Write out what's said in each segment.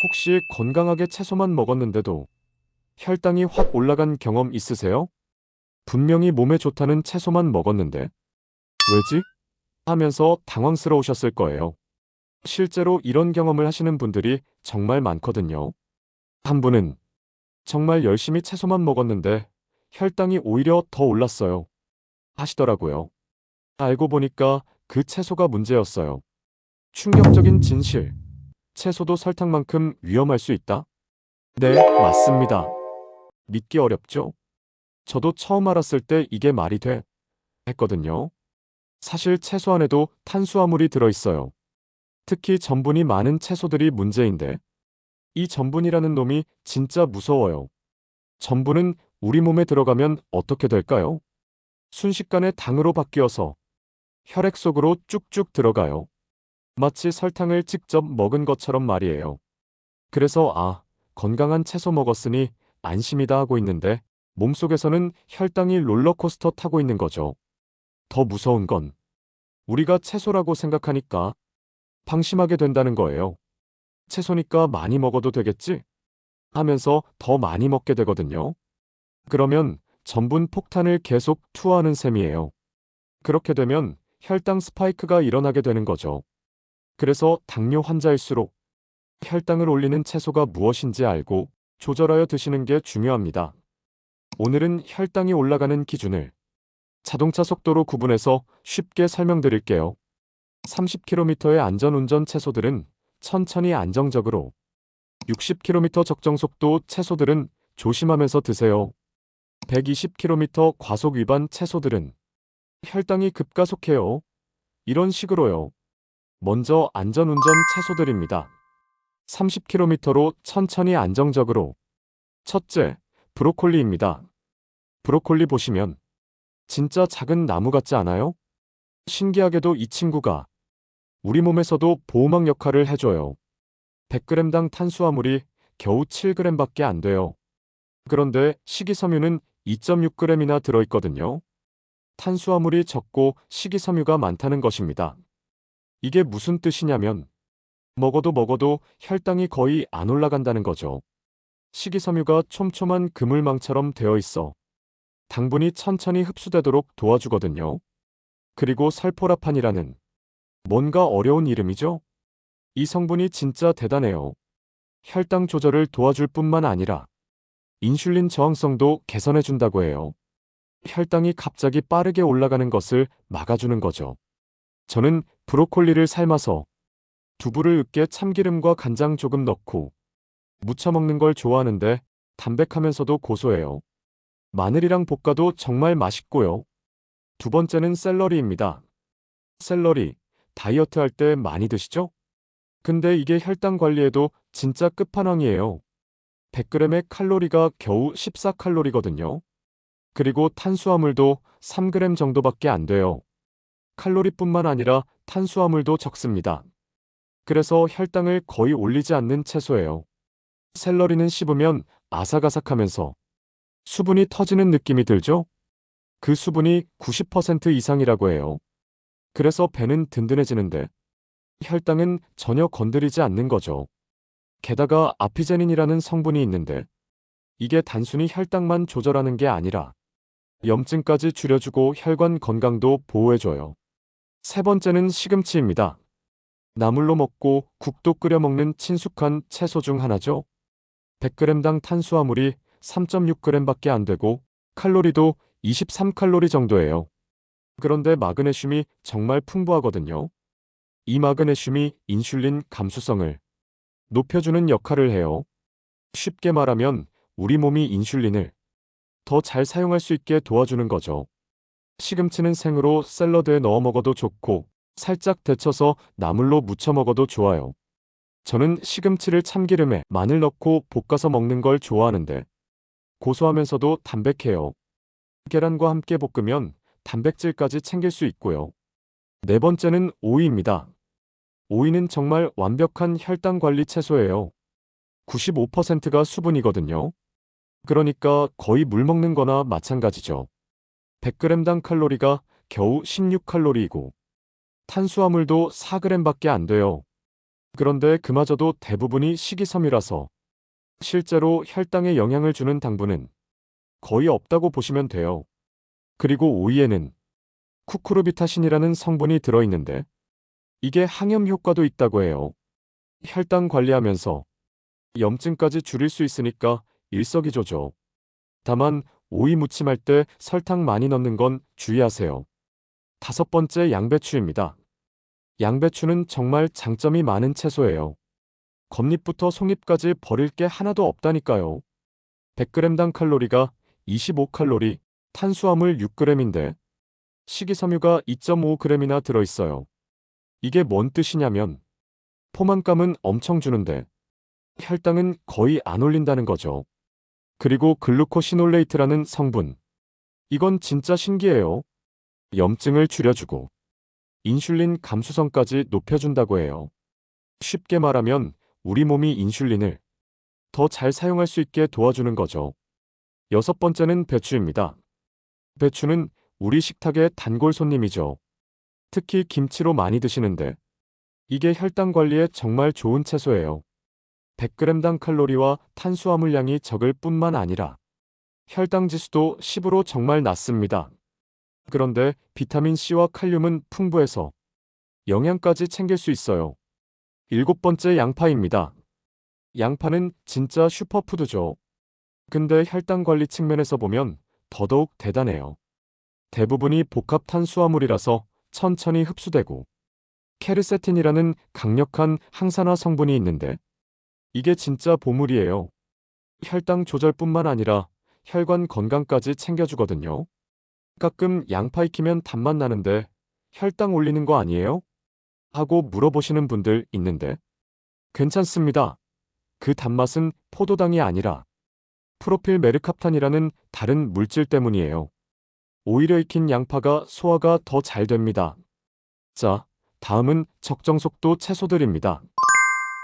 혹시 건강하게 채소만 먹었는데도 혈당이 확 올라간 경험 있으세요? 분명히 몸에 좋다는 채소만 먹었는데 왜지? 하면서 당황스러우셨을 거예요. 실제로 이런 경험을 하시는 분들이 정말 많거든요. 한 분은 정말 열심히 채소만 먹었는데 혈당이 오히려 더 올랐어요. 하시더라고요. 알고 보니까 그 채소가 문제였어요. 충격적인 진실. 채소도 설탕만큼 위험할 수 있다? 네, 맞습니다. 믿기 어렵죠? 저도 처음 알았을 때 이게 말이 돼? 했거든요. 사실 채소 안에도 탄수화물이 들어있어요. 특히 전분이 많은 채소들이 문제인데 이 전분이라는 놈이 진짜 무서워요. 전분은 우리 몸에 들어가면 어떻게 될까요? 순식간에 당으로 바뀌어서 혈액 속으로 쭉쭉 들어가요. 마치 설탕을 직접 먹은 것처럼 말이에요. 그래서 건강한 채소 먹었으니 안심이다 하고 있는데 몸속에서는 혈당이 롤러코스터 타고 있는 거죠. 더 무서운 건 우리가 채소라고 생각하니까 방심하게 된다는 거예요. 채소니까 많이 먹어도 되겠지? 하면서 더 많이 먹게 되거든요. 그러면 전분 폭탄을 계속 투하하는 셈이에요. 그렇게 되면 혈당 스파이크가 일어나게 되는 거죠. 그래서 당뇨 환자일수록 혈당을 올리는 채소가 무엇인지 알고 조절하여 드시는 게 중요합니다. 오늘은 혈당이 올라가는 기준을 자동차 속도로 구분해서 쉽게 설명드릴게요. 30km의 안전운전 채소들은 천천히 안정적으로, 60km 적정속도 채소들은 조심하면서 드세요. 120km 과속 위반 채소들은 혈당이 급가속해요. 이런 식으로요. 먼저 안전운전 채소들입니다. 30km로 천천히 안정적으로. 첫째, 브로콜리입니다. 브로콜리 보시면 진짜 작은 나무 같지 않아요? 신기하게도 이 친구가 우리 몸에서도 보호막 역할을 해줘요. 100g당 탄수화물이 겨우 7g밖에 안 돼요. 그런데 식이섬유는 2.6g이나 들어있거든요. 탄수화물이 적고 식이섬유가 많다는 것입니다. 이게 무슨 뜻이냐면 먹어도 혈당이 거의 안 올라간다는 거죠. 식이섬유가 촘촘한 그물망처럼 되어 있어 당분이 천천히 흡수되도록 도와주거든요. 그리고 설포라판이라는 뭔가 어려운 이름이죠? 이 성분이 진짜 대단해요. 혈당 조절을 도와줄 뿐만 아니라 인슐린 저항성도 개선해준다고 해요. 혈당이 갑자기 빠르게 올라가는 것을 막아주는 거죠. 저는 브로콜리를 삶아서 두부를 으깨 참기름과 간장 조금 넣고 무쳐 먹는 걸 좋아하는데 담백하면서도 고소해요. 마늘이랑 볶아도 정말 맛있고요. 두 번째는 샐러리입니다. 샐러리, 다이어트 할 때 많이 드시죠? 근데 이게 혈당 관리에도 진짜 끝판왕이에요. 100g의 칼로리가 겨우 14칼로리거든요. 그리고 탄수화물도 3g 정도밖에 안 돼요. 칼로리뿐만 아니라 탄수화물도 적습니다. 그래서 혈당을 거의 올리지 않는 채소예요. 샐러리는 씹으면 아삭아삭하면서 수분이 터지는 느낌이 들죠? 그 수분이 90% 이상이라고 해요. 그래서 배는 든든해지는데 혈당은 전혀 건드리지 않는 거죠. 게다가 아피제닌이라는 성분이 있는데 이게 단순히 혈당만 조절하는 게 아니라 염증까지 줄여주고 혈관 건강도 보호해줘요. 세 번째는 시금치입니다. 나물로 먹고 국도 끓여 먹는 친숙한 채소 중 하나죠. 100g당 탄수화물이 3.6g밖에 안 되고 칼로리도 23칼로리 정도예요. 그런데 마그네슘이 정말 풍부하거든요. 이 마그네슘이 인슐린 감수성을 높여주는 역할을 해요. 쉽게 말하면 우리 몸이 인슐린을 더 잘 사용할 수 있게 도와주는 거죠. 시금치는 생으로 샐러드에 넣어 먹어도 좋고 살짝 데쳐서 나물로 무쳐 먹어도 좋아요. 저는 시금치를 참기름에 마늘 넣고 볶아서 먹는 걸 좋아하는데 고소하면서도 담백해요. 계란과 함께 볶으면 단백질까지 챙길 수 있고요. 네 번째는 오이입니다. 오이는 정말 완벽한 혈당 관리 채소예요. 95%가 수분이거든요. 그러니까 거의 물 먹는 거나 마찬가지죠. 100g당 칼로리가 겨우 16칼로리이고 탄수화물도 4g밖에 안 돼요. 그런데 그마저도 대부분이 식이섬유라서 실제로 혈당에 영향을 주는 당분은 거의 없다고 보시면 돼요. 그리고 오이에는 쿠쿠르비타신이라는 성분이 들어있는데 이게 항염 효과도 있다고 해요. 혈당 관리하면서 염증까지 줄일 수 있으니까 일석이조죠. 다만 오이 무침할 때 설탕 많이 넣는 건 주의하세요. 다섯 번째, 양배추입니다. 양배추는 정말 장점이 많은 채소예요. 겉잎부터 속잎까지 버릴 게 하나도 없다니까요. 100g당 칼로리가 25칼로리, 탄수화물 6g인데 식이섬유가 2.5g이나 들어있어요. 이게 뭔 뜻이냐면 포만감은 엄청 주는데 혈당은 거의 안 올린다는 거죠. 그리고 글루코시놀레이트라는 성분. 이건 진짜 신기해요. 염증을 줄여주고 인슐린 감수성까지 높여준다고 해요. 쉽게 말하면 우리 몸이 인슐린을 더 잘 사용할 수 있게 도와주는 거죠. 여섯 번째는 배추입니다. 배추는 우리 식탁의 단골 손님이죠. 특히 김치로 많이 드시는데 이게 혈당 관리에 정말 좋은 채소예요. 100g당 칼로리와 탄수화물량이 적을 뿐만 아니라 혈당 지수도 10으로 정말 낮습니다. 그런데 비타민C와 칼륨은 풍부해서 영양까지 챙길 수 있어요. 일곱 번째, 양파입니다. 양파는 진짜 슈퍼푸드죠. 근데 혈당 관리 측면에서 보면 더더욱 대단해요. 대부분이 복합 탄수화물이라서 천천히 흡수되고 케르세틴이라는 강력한 항산화 성분이 있는데 이게 진짜 보물이에요. 혈당 조절뿐만 아니라 혈관 건강까지 챙겨주거든요. 가끔 양파 익히면 단맛 나는데 혈당 올리는 거 아니에요? 하고 물어보시는 분들 있는데 괜찮습니다. 그 단맛은 포도당이 아니라 프로필 메르캅탄이라는 다른 물질 때문이에요. 오히려 익힌 양파가 소화가 더 잘 됩니다. 자, 다음은 적정속도 채소들입니다.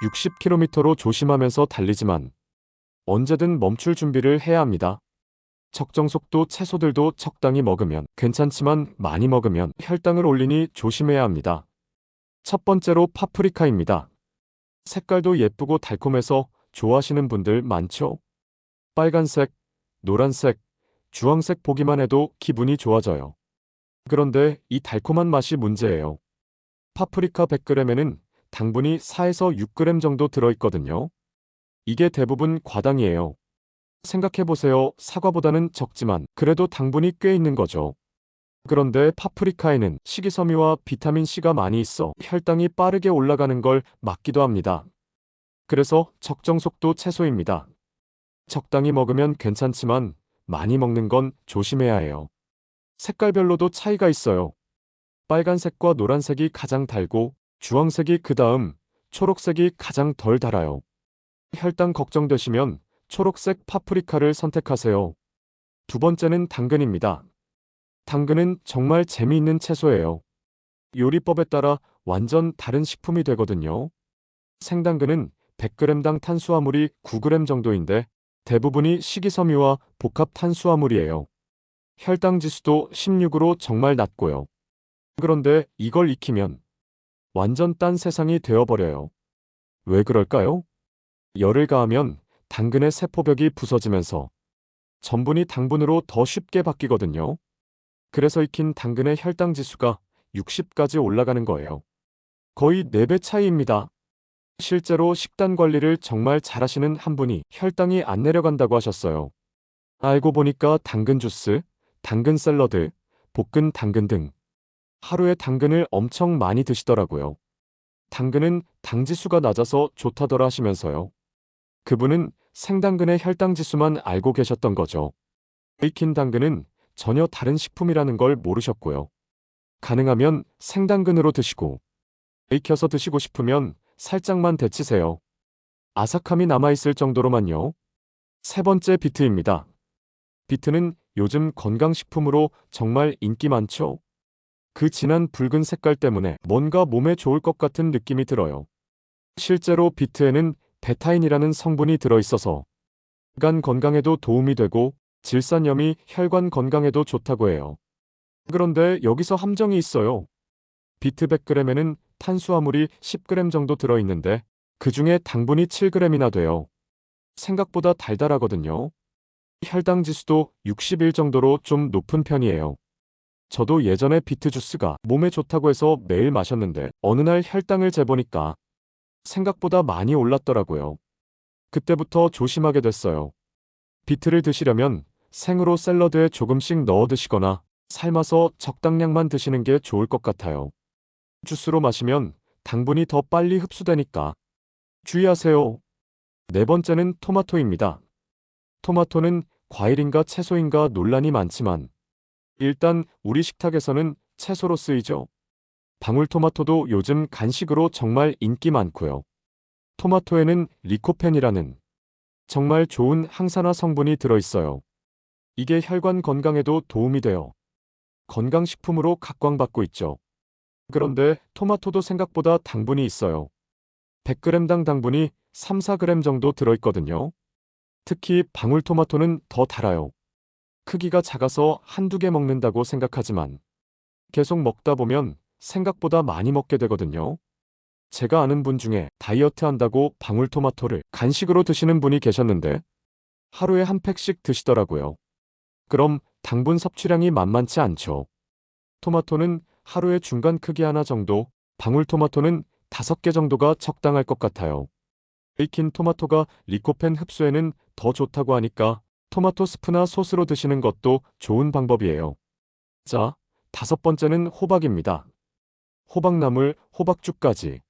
60km로 조심하면서 달리지만 언제든 멈출 준비를 해야 합니다. 적정속도 채소들도 적당히 먹으면 괜찮지만 많이 먹으면 혈당을 올리니 조심해야 합니다. 첫 번째로 파프리카입니다. 색깔도 예쁘고 달콤해서 좋아하시는 분들 많죠? 빨간색, 노란색, 주황색 보기만 해도 기분이 좋아져요. 그런데 이 달콤한 맛이 문제예요. 파프리카 100g에는 당분이 4에서 6g 정도 들어있거든요. 이게 대부분 과당이에요. 생각해보세요. 사과보다는 적지만 그래도 당분이 꽤 있는 거죠. 그런데 파프리카에는 식이섬유와 비타민C가 많이 있어 혈당이 빠르게 올라가는 걸 막기도 합니다. 그래서 적정속도 채소입니다. 적당히 먹으면 괜찮지만 많이 먹는 건 조심해야 해요. 색깔별로도 차이가 있어요. 빨간색과 노란색이 가장 달고 주황색이 그 다음, 초록색이 가장 덜 달아요. 혈당 걱정되시면 초록색 파프리카를 선택하세요. 두 번째는 당근입니다. 당근은 정말 재미있는 채소예요. 요리법에 따라 완전 다른 식품이 되거든요. 생당근은 100g당 탄수화물이 9g 정도인데 대부분이 식이섬유와 복합 탄수화물이에요. 혈당 지수도 16으로 정말 낮고요. 그런데 이걸 익히면 완전 딴 세상이 되어버려요. 왜 그럴까요? 열을 가하면 당근의 세포벽이 부서지면서 전분이 당분으로 더 쉽게 바뀌거든요. 그래서 익힌 당근의 혈당 지수가 60까지 올라가는 거예요. 거의 4배 차이입니다. 실제로 식단 관리를 정말 잘하시는 한 분이 혈당이 안 내려간다고 하셨어요. 알고 보니까 당근 주스, 당근 샐러드, 볶은 당근 등 하루에 당근을 엄청 많이 드시더라고요. 당근은 당지수가 낮아서 좋다더라 하시면서요. 그분은 생당근의 혈당 지수만 알고 계셨던 거죠. 익힌 당근은 전혀 다른 식품이라는 걸 모르셨고요. 가능하면 생당근으로 드시고 익혀서 드시고 싶으면 살짝만 데치세요. 아삭함이 남아있을 정도로만요. 세 번째, 비트입니다. 비트는 요즘 건강식품으로 정말 인기 많죠? 그 진한 붉은 색깔 때문에 뭔가 몸에 좋을 것 같은 느낌이 들어요. 실제로 비트에는 베타인이라는 성분이 들어있어서 간 건강에도 도움이 되고 질산염이 혈관 건강에도 좋다고 해요. 그런데 여기서 함정이 있어요. 비트 100g에는 탄수화물이 10g 정도 들어있는데 그중에 당분이 7g이나 돼요. 생각보다 달달하거든요. 혈당 지수도 61 정도로 좀 높은 편이에요. 저도 예전에 비트 주스가 몸에 좋다고 해서 매일 마셨는데 어느 날 혈당을 재보니까 생각보다 많이 올랐더라고요. 그때부터 조심하게 됐어요. 비트를 드시려면 생으로 샐러드에 조금씩 넣어 드시거나 삶아서 적당량만 드시는 게 좋을 것 같아요. 주스로 마시면 당분이 더 빨리 흡수되니까 주의하세요. 네 번째는 토마토입니다. 토마토는 과일인가 채소인가 논란이 많지만 일단 우리 식탁에서는 채소로 쓰이죠. 방울토마토도 요즘 간식으로 정말 인기 많고요. 토마토에는 리코펜이라는 정말 좋은 항산화 성분이 들어있어요. 이게 혈관 건강에도 도움이 돼요. 건강식품으로 각광받고 있죠. 그런데 토마토도 생각보다 당분이 있어요. 100g당 당분이 3, 4g 정도 들어있거든요. 특히 방울토마토는 더 달아요. 크기가 작아서 한두 개 먹는다고 생각하지만 계속 먹다 보면 생각보다 많이 먹게 되거든요. 제가 아는 분 중에 다이어트 한다고 방울토마토를 간식으로 드시는 분이 계셨는데 하루에 한 팩씩 드시더라고요. 그럼 당분 섭취량이 만만치 않죠. 토마토는 하루에 중간 크기 하나 정도, 방울토마토는 5개 정도가 적당할 것 같아요. 익힌 토마토가 리코펜 흡수에는 더 좋다고 하니까 토마토 스프나 소스로 드시는 것도 좋은 방법이에요. 자, 다섯 번째는 호박입니다. 호박나물, 호박죽까지.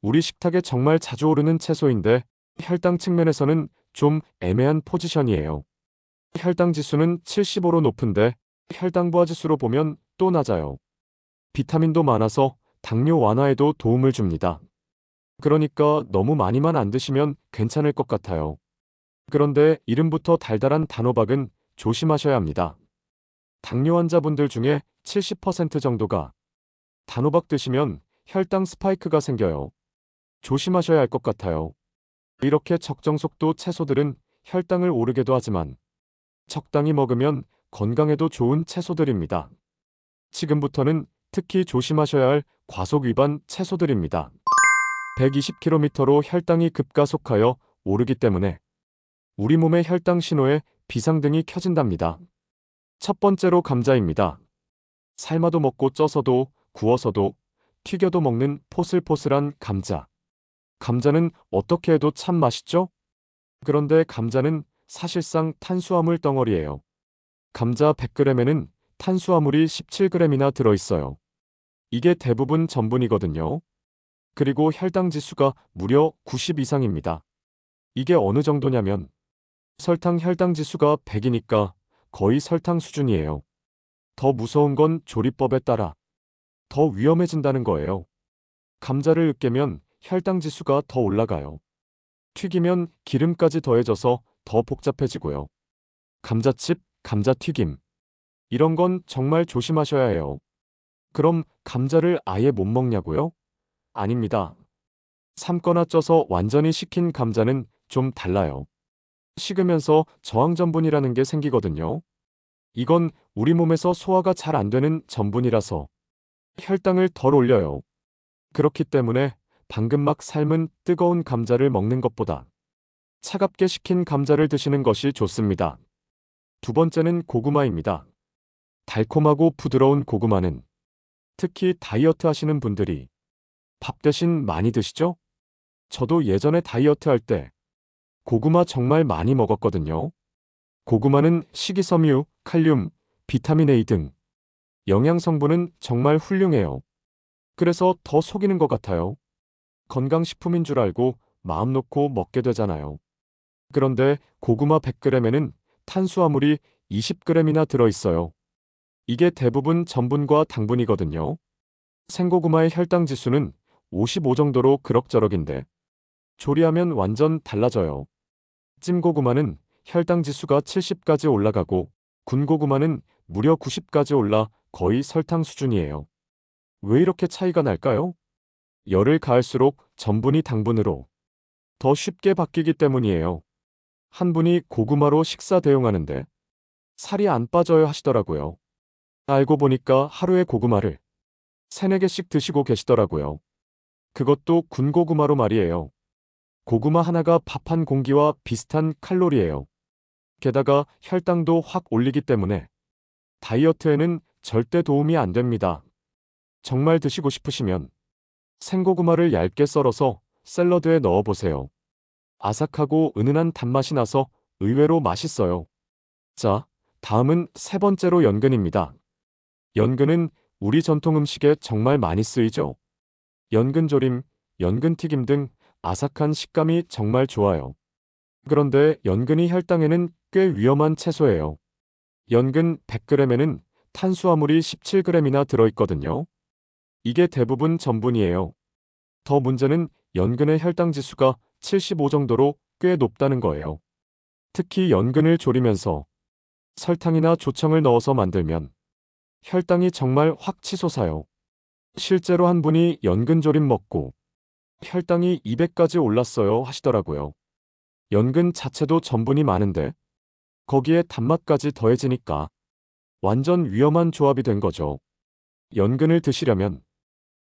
우리 식탁에 정말 자주 오르는 채소인데 혈당 측면에서는 좀 애매한 포지션이에요. 혈당 지수는 75로 높은데 혈당 부하 지수로 보면 또 낮아요. 비타민도 많아서 당뇨 완화에도 도움을 줍니다. 그러니까 너무 많이만 안 드시면 괜찮을 것 같아요. 그런데 이름부터 달달한 단호박은 조심하셔야 합니다. 당뇨 환자분들 중에 70% 정도가 단호박 드시면 혈당 스파이크가 생겨요. 조심하셔야 할 것 같아요. 이렇게 적정 속도 채소들은 혈당을 오르게도 하지만 적당히 먹으면 건강에도 좋은 채소들입니다. 지금부터는 특히 조심하셔야 할 과속 위반 채소들입니다. 120km로 혈당이 급가속하여 오르기 때문에 우리 몸의 혈당 신호에 비상등이 켜진답니다. 첫 번째로 감자입니다. 삶아도 먹고 쪄서도 구워서도 튀겨도 먹는 포슬포슬한 감자. 감자는 어떻게 해도 참 맛있죠? 그런데 감자는 사실상 탄수화물 덩어리예요. 감자 100g에는 탄수화물이 17g이나 들어있어요. 이게 대부분 전분이거든요. 그리고 혈당 지수가 무려 90 이상입니다. 이게 어느 정도냐면 설탕 혈당 지수가 100이니까 거의 설탕 수준이에요. 더 무서운 건 조리법에 따라 더 위험해진다는 거예요. 감자를 으깨면 혈당 지수가 더 올라가요. 튀기면 기름까지 더해져서 더 복잡해지고요. 감자칩, 감자튀김. 이런 건 정말 조심하셔야 해요. 그럼 감자를 아예 못 먹냐고요? 아닙니다. 삶거나 쪄서 완전히 식힌 감자는 좀 달라요. 식으면서 저항전분이라는 게 생기거든요. 이건 우리 몸에서 소화가 잘 안 되는 전분이라서 혈당을 덜 올려요. 그렇기 때문에 방금 막 삶은 뜨거운 감자를 먹는 것보다 차갑게 식힌 감자를 드시는 것이 좋습니다. 두 번째는 고구마입니다. 달콤하고 부드러운 고구마는 특히 다이어트 하시는 분들이 밥 대신 많이 드시죠? 저도 예전에 다이어트 할 때 고구마 정말 많이 먹었거든요. 고구마는 식이섬유, 칼륨, 비타민 A 등 영양 성분은 정말 훌륭해요. 그래서 더 속이는 것 같아요. 건강식품인 줄 알고 마음 놓고 먹게 되잖아요. 그런데 고구마 100g에는 탄수화물이 20g이나 들어있어요. 이게 대부분 전분과 당분이거든요. 생고구마의 혈당 지수는 55 정도로 그럭저럭인데 조리하면 완전 달라져요. 찜고구마는 혈당 지수가 70까지 올라가고 군고구마는 무려 90까지 올라 거의 설탕 수준이에요. 왜 이렇게 차이가 날까요? 열을 가할수록 전분이 당분으로 더 쉽게 바뀌기 때문이에요. 한 분이 고구마로 식사 대용하는데 살이 안 빠져요 하시더라고요. 알고 보니까 하루에 고구마를 세네 개씩 드시고 계시더라고요. 그것도 군고구마로 말이에요. 고구마 하나가 밥 한 공기와 비슷한 칼로리예요. 게다가 혈당도 확 올리기 때문에 다이어트에는 절대 도움이 안 됩니다. 정말 드시고 싶으시면 생고구마를 얇게 썰어서 샐러드에 넣어보세요. 아삭하고 은은한 단맛이 나서 의외로 맛있어요. 자, 다음은 세 번째로 연근입니다. 연근은 우리 전통 음식에 정말 많이 쓰이죠. 연근조림, 연근튀김 등 아삭한 식감이 정말 좋아요. 그런데 연근이 혈당에는 꽤 위험한 채소예요. 연근 100g에는 탄수화물이 17g이나 들어있거든요. 이게 대부분 전분이에요. 더 문제는 연근의 혈당 지수가 75 정도로 꽤 높다는 거예요. 특히 연근을 졸이면서 설탕이나 조청을 넣어서 만들면 혈당이 정말 확 치솟아요. 실제로 한 분이 연근조림 먹고 혈당이 200까지 올랐어요 하시더라고요. 연근 자체도 전분이 많은데 거기에 단맛까지 더해지니까 완전 위험한 조합이 된 거죠. 연근을 드시려면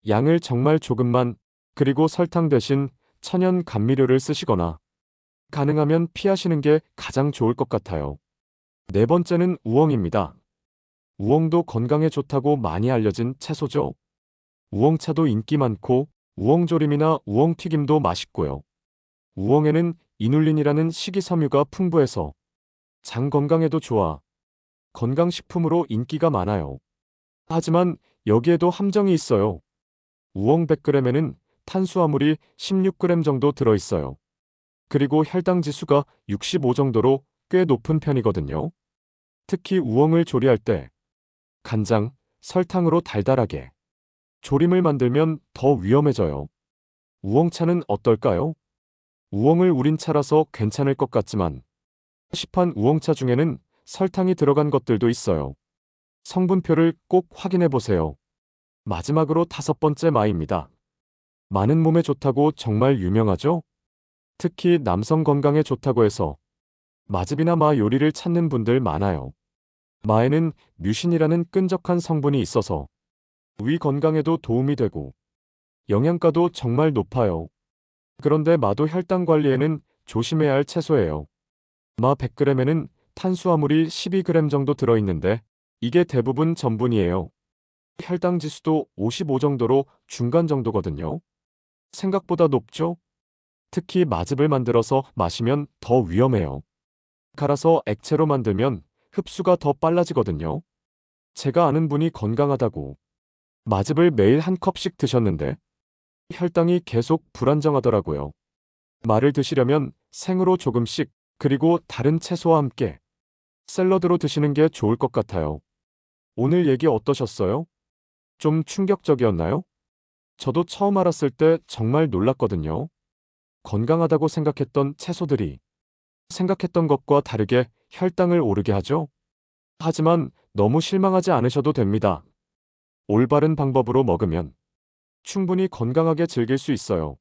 양을 정말 조금만, 그리고 설탕 대신 천연 감미료를 쓰시거나 가능하면 피하시는 게 가장 좋을 것 같아요. 네 번째는 우엉입니다. 우엉도 건강에 좋다고 많이 알려진 채소죠. 우엉차도 인기 많고 우엉조림이나 우엉튀김도 맛있고요. 우엉에는 이눌린이라는 식이섬유가 풍부해서 장 건강에도 좋아 건강식품으로 인기가 많아요. 하지만 여기에도 함정이 있어요. 우엉 100g에는 탄수화물이 16g 정도 들어있어요. 그리고 혈당 지수가 65 정도로 꽤 높은 편이거든요. 특히 우엉을 조리할 때 간장, 설탕으로 달달하게 조림을 만들면 더 위험해져요. 우엉차는 어떨까요? 우엉을 우린 차라서 괜찮을 것 같지만 시판 우엉차 중에는 설탕이 들어간 것들도 있어요. 성분표를 꼭 확인해 보세요. 마지막으로 다섯 번째 마입니다. 마는 몸에 좋다고 정말 유명하죠? 특히 남성 건강에 좋다고 해서 마즙이나 마 요리를 찾는 분들 많아요. 마에는 뮤신이라는 끈적한 성분이 있어서 위 건강에도 도움이 되고 영양가도 정말 높아요. 그런데 마도 혈당 관리에는 조심해야 할 채소예요. 마 100g에는 탄수화물이 12g 정도 들어있는데 이게 대부분 전분이에요. 혈당 지수도 55 정도로 중간 정도거든요. 생각보다 높죠? 특히 마즙을 만들어서 마시면 더 위험해요. 갈아서 액체로 만들면 흡수가 더 빨라지거든요. 제가 아는 분이 건강하다고 마즙을 매일 한 컵씩 드셨는데 혈당이 계속 불안정하더라고요. 마를 드시려면 생으로 조금씩, 그리고 다른 채소와 함께 샐러드로 드시는 게 좋을 것 같아요. 오늘 얘기 어떠셨어요? 좀 충격적이었나요? 저도 처음 알았을 때 정말 놀랐거든요. 건강하다고 생각했던 채소들이 생각했던 것과 다르게 혈당을 오르게 하죠. 하지만 너무 실망하지 않으셔도 됩니다. 올바른 방법으로 먹으면 충분히 건강하게 즐길 수 있어요.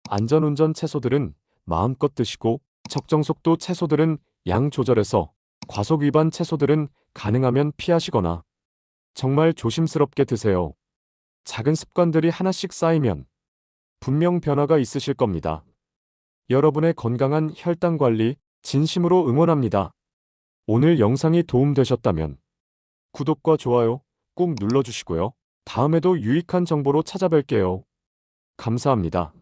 안전운전 채소들은 마음껏 드시고 적정 속도 채소들은 양 조절해서, 과속 위반 채소들은 가능하면 피하시거나 정말 조심스럽게 드세요. 작은 습관들이 하나씩 쌓이면 분명 변화가 있으실 겁니다. 여러분의 건강한 혈당 관리 진심으로 응원합니다. 오늘 영상이 도움되셨다면 구독과 좋아요 꼭 눌러주시고요. 다음에도 유익한 정보로 찾아뵐게요. 감사합니다.